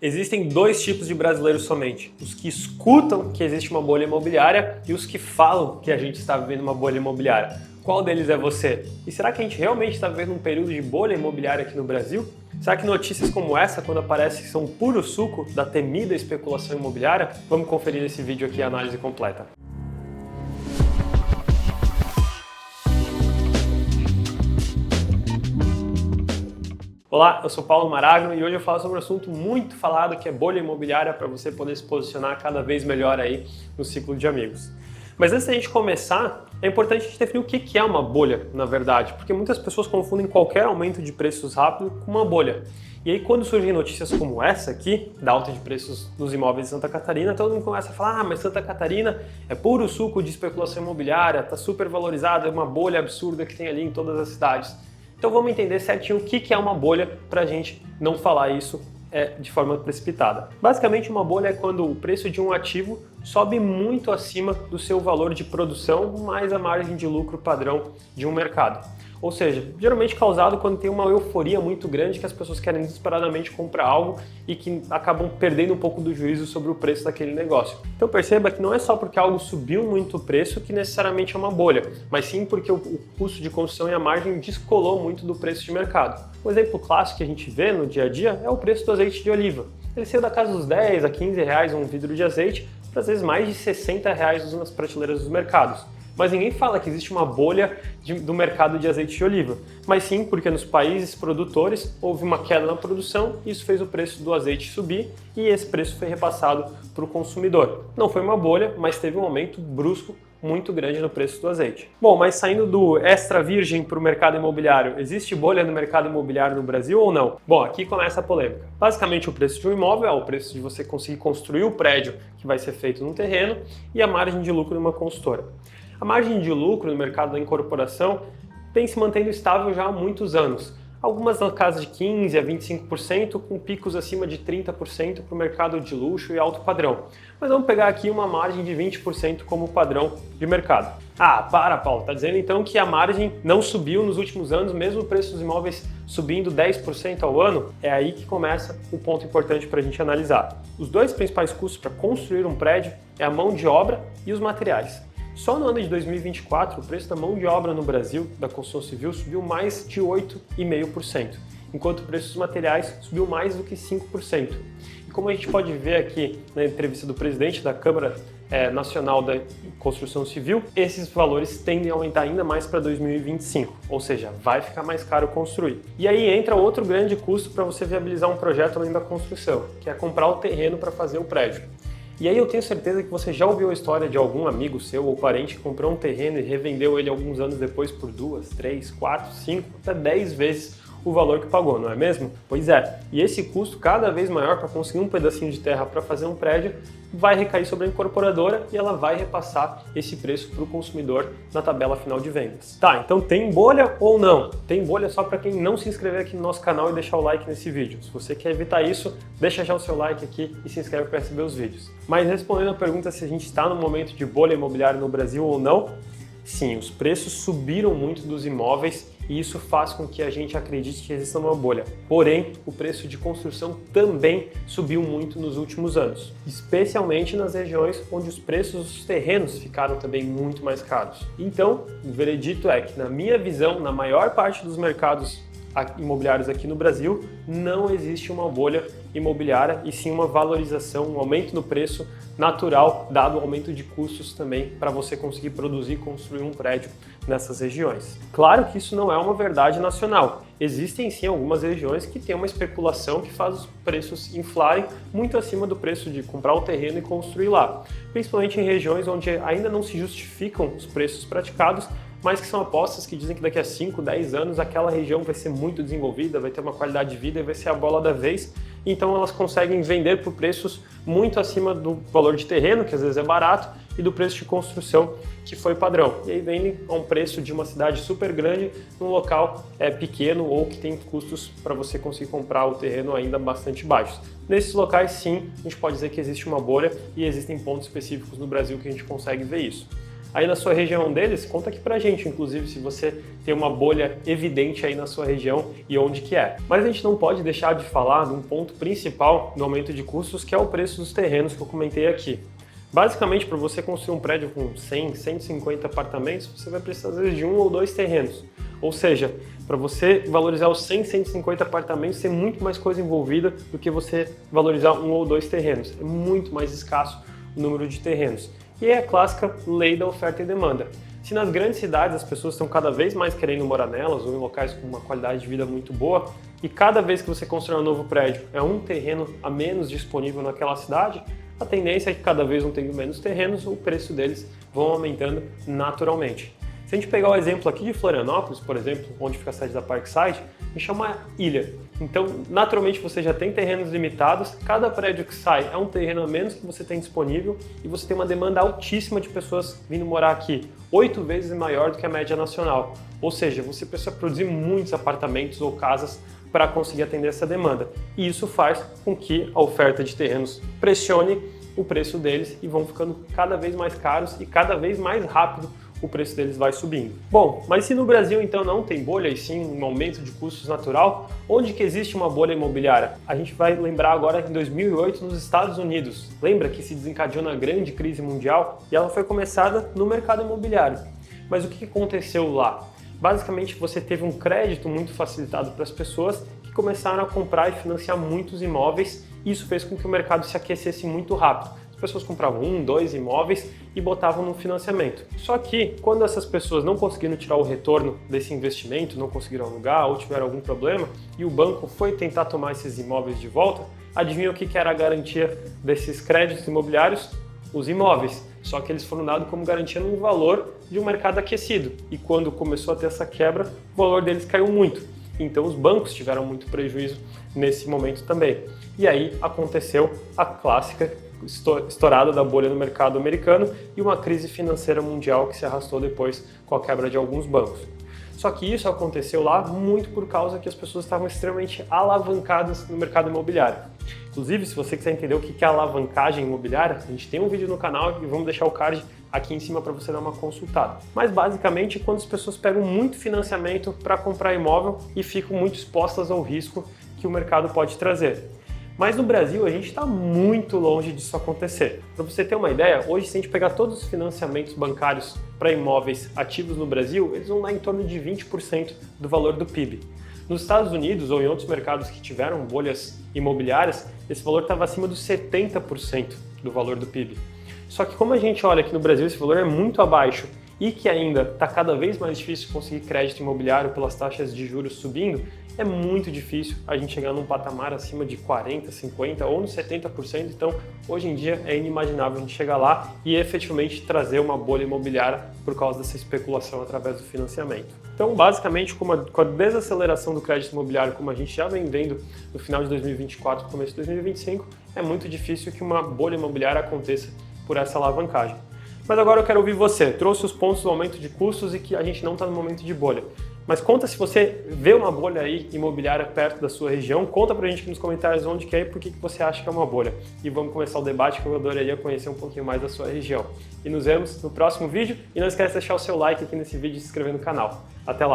Existem dois tipos de brasileiros somente: os que escutam que existe uma bolha imobiliária e os que falam que a gente está vivendo uma bolha imobiliária. Qual deles é você? E será que a gente realmente está vivendo um período de bolha imobiliária aqui no Brasil? Será que notícias como essa, quando aparecem, são puro suco da temida especulação imobiliária? Vamos conferir nesse vídeo aqui a análise completa. Olá, eu sou Paulo Maragno e hoje eu falo sobre um assunto muito falado que é bolha imobiliária para você poder se posicionar cada vez melhor aí no ciclo de amigos. Mas antes da gente começar, é importante a gente definir o que é uma bolha, na verdade, porque muitas pessoas confundem qualquer aumento de preços rápido com uma bolha. E aí quando surgem notícias como essa aqui, da alta de preços dos imóveis de Santa Catarina, todo mundo começa a falar: mas Santa Catarina é puro suco de especulação imobiliária, está super valorizada, é uma bolha absurda que tem ali em todas as cidades. Então vamos entender certinho o que é uma bolha para a gente não falar isso de forma precipitada. Basicamente, uma bolha é quando o preço de um ativo sobe muito acima do seu valor de produção mais a margem de lucro padrão de um mercado. Ou seja, geralmente causado quando tem uma euforia muito grande que as pessoas querem desesperadamente comprar algo e que acabam perdendo um pouco do juízo sobre o preço daquele negócio. Então perceba que não é só porque algo subiu muito o preço que necessariamente é uma bolha, mas sim porque o custo de construção e a margem descolou muito do preço de mercado. Um exemplo clássico que a gente vê no dia a dia é o preço do azeite de oliva. Ele saiu da casa dos 10 a 15 reais um vidro de azeite para às vezes mais de 60 reais nas prateleiras dos mercados. Mas ninguém fala que existe uma bolha do mercado de azeite de oliva, mas sim porque nos países produtores houve uma queda na produção e isso fez o preço do azeite subir e esse preço foi repassado para o consumidor. Não foi uma bolha, mas teve um aumento brusco muito grande no preço do azeite. Bom, mas saindo do extra virgem para o mercado imobiliário, existe bolha no mercado imobiliário no Brasil ou não? Bom, aqui começa a polêmica. Basicamente, o preço de um imóvel é o preço de você conseguir construir o prédio que vai ser feito num terreno e a margem de lucro de uma consultora. A margem de lucro no mercado da incorporação vem se mantendo estável já há muitos anos. Algumas na casa de 15% a 25%, com picos acima de 30% para o mercado de luxo e alto padrão. Mas vamos pegar aqui uma margem de 20% como padrão de mercado. Ah, Paulo, tá dizendo então que a margem não subiu nos últimos anos, mesmo o preço dos imóveis subindo 10% ao ano? É aí que começa o ponto importante para a gente analisar. Os dois principais custos para construir um prédio é a mão de obra e os materiais. Só no ano de 2024, o preço da mão de obra no Brasil, da construção civil, subiu mais de 8,5%, enquanto o preço dos materiais subiu mais do que 5%. E como a gente pode ver aqui na entrevista do presidente da Câmara Nacional da Construção Civil, esses valores tendem a aumentar ainda mais para 2025, ou seja, vai ficar mais caro construir. E aí entra outro grande custo para você viabilizar um projeto além da construção, que é comprar o terreno para fazer o prédio. E aí eu tenho certeza que você já ouviu a história de algum amigo seu ou parente que comprou um terreno e revendeu ele alguns anos depois por 2, 3, 4, 5, até 10 vezes o valor que pagou, não é mesmo? Pois é, e esse custo cada vez maior para conseguir um pedacinho de terra para fazer um prédio vai recair sobre a incorporadora e ela vai repassar esse preço para o consumidor na tabela final de vendas. Tá, então tem bolha ou não? Tem bolha só para quem não se inscrever aqui no nosso canal e deixar o like nesse vídeo. Se você quer evitar isso, deixa já o seu like aqui e se inscreve para receber os vídeos. Mas respondendo a pergunta se a gente está no momento de bolha imobiliária no Brasil ou não, sim, os preços subiram muito dos imóveis e isso faz com que a gente acredite que exista uma bolha. Porém, o preço de construção também subiu muito nos últimos anos, especialmente nas regiões onde os preços dos terrenos ficaram também muito mais caros. Então, o veredito é que, na minha visão, na maior parte dos mercados imobiliários aqui no Brasil, não existe uma bolha imobiliária e sim uma valorização, um aumento no preço natural, dado o aumento de custos também para você conseguir produzir e construir um prédio nessas regiões. Claro que isso não é uma verdade nacional. Existem sim algumas regiões que têm uma especulação que faz os preços inflarem muito acima do preço de comprar o terreno e construir lá. Principalmente em regiões onde ainda não se justificam os preços praticados, mas que são apostas que dizem que daqui a 5, 10 anos aquela região vai ser muito desenvolvida, vai ter uma qualidade de vida e vai ser a bola da vez. Então elas conseguem vender por preços muito acima do valor de terreno, que às vezes é barato, e do preço de construção, que foi padrão. E aí vendem a um preço de uma cidade super grande num local pequeno ou que tem custos para você conseguir comprar o terreno ainda bastante baixos. Nesses locais, sim, a gente pode dizer que existe uma bolha e existem pontos específicos no Brasil que a gente consegue ver isso. Aí na sua região deles, conta aqui pra gente, inclusive, se você tem uma bolha evidente aí na sua região e onde que é. Mas a gente não pode deixar de falar de um ponto principal no aumento de custos, que é o preço dos terrenos que eu comentei aqui. Basicamente, para você construir um prédio com 100, 150 apartamentos, você vai precisar às vezes de 1 ou 2 terrenos. Ou seja, para você valorizar os 100, 150 apartamentos, tem muito mais coisa envolvida do que você valorizar 1 ou 2 terrenos. É muito mais escasso o número de terrenos. E é a clássica lei da oferta e demanda. Se nas grandes cidades as pessoas estão cada vez mais querendo morar nelas ou em locais com uma qualidade de vida muito boa, e cada vez que você constrói um novo prédio é um terreno a menos disponível naquela cidade, a tendência é que cada vez vão tendo menos terrenos, o preço deles vão aumentando naturalmente. Se a gente pegar o exemplo aqui de Florianópolis, por exemplo, onde fica a sede da Parkside, a gente chama ilha. Então, naturalmente, você já tem terrenos limitados, cada prédio que sai é um terreno a menos que você tem disponível e você tem uma demanda altíssima de pessoas vindo morar aqui, 8 vezes maior do que a média nacional. Ou seja, você precisa produzir muitos apartamentos ou casas para conseguir atender essa demanda. E isso faz com que a oferta de terrenos pressione o preço deles e vão ficando cada vez mais caros e cada vez mais rápido o preço deles vai subindo. Bom, mas se no Brasil então não tem bolha e sim um aumento de custos natural, onde que existe uma bolha imobiliária? A gente vai lembrar agora em 2008 nos Estados Unidos. Lembra que se desencadeou na grande crise mundial e ela foi começada no mercado imobiliário. Mas o que aconteceu lá? Basicamente você teve um crédito muito facilitado para as pessoas que começaram a comprar e financiar muitos imóveis e isso fez com que o mercado se aquecesse muito rápido. As pessoas compravam 1, 2 imóveis e botavam no financiamento. Só que quando essas pessoas não conseguiram tirar o retorno desse investimento, não conseguiram alugar ou tiveram algum problema e o banco foi tentar tomar esses imóveis de volta, adivinha o que era a garantia desses créditos imobiliários? Os imóveis. Só que eles foram dados como garantia no valor de um mercado aquecido. E quando começou a ter essa quebra, o valor deles caiu muito. Então os bancos tiveram muito prejuízo nesse momento também. E aí aconteceu a clássica estourada da bolha no mercado americano e uma crise financeira mundial que se arrastou depois com a quebra de alguns bancos. Só que isso aconteceu lá muito por causa que as pessoas estavam extremamente alavancadas no mercado imobiliário. Inclusive, se você quiser entender o que é alavancagem imobiliária, a gente tem um vídeo no canal e vamos deixar o card aqui em cima para você dar uma consultada. Mas basicamente, quando as pessoas pegam muito financiamento para comprar imóvel e ficam muito expostas ao risco que o mercado pode trazer. Mas no Brasil a gente está muito longe disso acontecer. Para você ter uma ideia, hoje se a gente pegar todos os financiamentos bancários para imóveis ativos no Brasil, eles vão dar em torno de 20% do valor do PIB. Nos Estados Unidos ou em outros mercados que tiveram bolhas imobiliárias, esse valor estava acima dos 70% do valor do PIB. Só que como a gente olha aqui no Brasil, esse valor é muito abaixo e que ainda está cada vez mais difícil conseguir crédito imobiliário pelas taxas de juros subindo, é muito difícil a gente chegar num patamar acima de 40%, 50% ou nos 70%. Então, hoje em dia é inimaginável a gente chegar lá e efetivamente trazer uma bolha imobiliária por causa dessa especulação através do financiamento. Então, basicamente, com a desaceleração do crédito imobiliário, como a gente já vem vendo no final de 2024 e começo de 2025, é muito difícil que uma bolha imobiliária aconteça por essa alavancagem. Mas agora eu quero ouvir você. Trouxe os pontos do aumento de custos e que a gente não está no momento de bolha. Mas conta se você vê uma bolha aí imobiliária perto da sua região, conta pra gente aqui nos comentários onde que é e por que você acha que é uma bolha. E vamos começar o debate que eu adoraria conhecer um pouquinho mais da sua região. E nos vemos no próximo vídeo e não esquece de deixar o seu like aqui nesse vídeo e se inscrever no canal. Até lá!